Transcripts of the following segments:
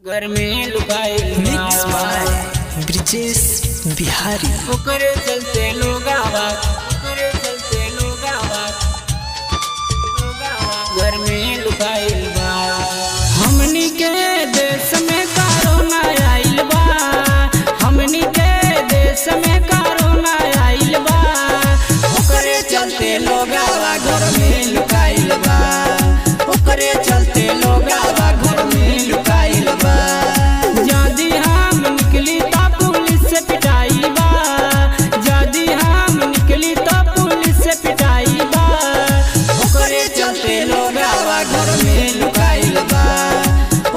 घर में लुकाइल मिक्स बाय ब्रिजेश बिहारी। ओकरे चलते लोग आवाज, ओकरे चलते लोग आवाज, घर में लुकाइल बा। हमनी के देश में कोरोना आइल बा, हमनी के देश में कोरोना आइल बा। ओकरे चलते लोग आवाज घर में लुकाइल बा, ओकरे चलते लोग आवाज घर में लुकाइल बा। यदि हम निकली तो पुलिस से पिटाई बा, यदि हम निकली तो पुलिस से पिटाई बा। ओकरे चलते लोग आवा घर में लुकाइल बा,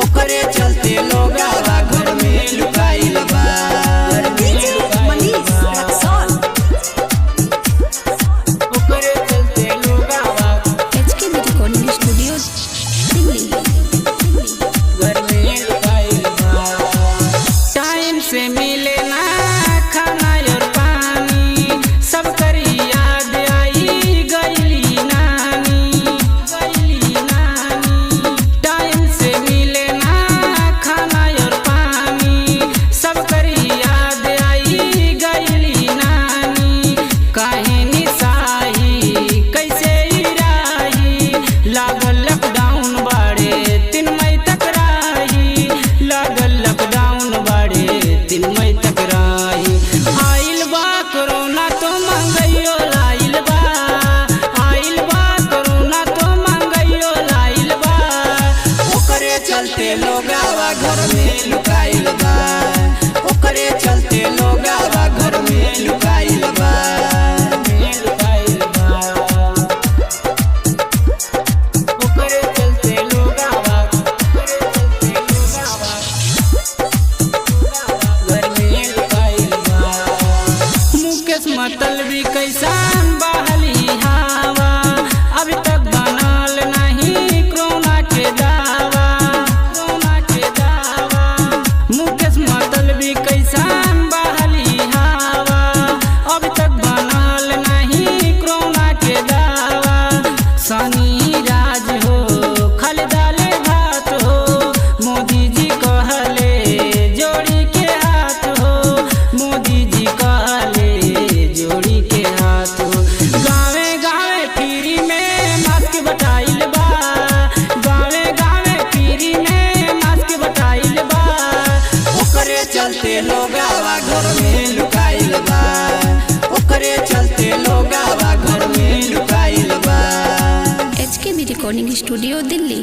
ओकरे चलते लोग आवा घर में लुकाइल बा। ओकरे चलते लोग आवा HKB रिकॉर्डिंग स्टूडियो दिल्ली। घर में लुकाइल बा। टाइम से मिले ना खाना और पानी, सब करी याद आई गईली नानी, गईली नानी। टाइम से मिले ना खाना और पानी, सब करी याद आई गईली नानी। काहे निसाही कैसे इराही, लागल लॉकडाउन बाड़े 3 मई तक राही, लागल लॉकडाउन बाड़े 3 मई तक राही। आइल बा कोरोना तो महंगाइयो लाइल बा, आइल बा कोरोना तो महंगाइयो लाइल बा। ओकरे चलते लोग आवा घर में लुकाइल बा, ओकरे चलते लोग आवा घर में लुकाइल बा, लुकाइल बा। ओकरे चलते लोग आवा, ओकरे चलते लोग आवा घर में लुकाइल बा। मुकेश मतलबी कैसान बहली हवा, अभी तक बनल नहीं कोरोना के दावा, कोरोना के दावा। मुकेश मतलबी कैसान बहली हवा, अभी तक बनल नहीं कोरोना के दावा। सनी राज हो खाली दाले भात हो, मोदी जी कहले जोड़ी के हाथ हो, मोदी जी कहले जोड़ी के हाथ हो। गावे गावे फ्री में मास्क बटाइल बा, गावे गावे फ्री में मास्क बटाइल बा। ओकरे चलते लोग आवा घर में लुकाइल बा, ओकरे चलते लोग आवा घर में लुकाइल बा। HKB recording studio Delhi.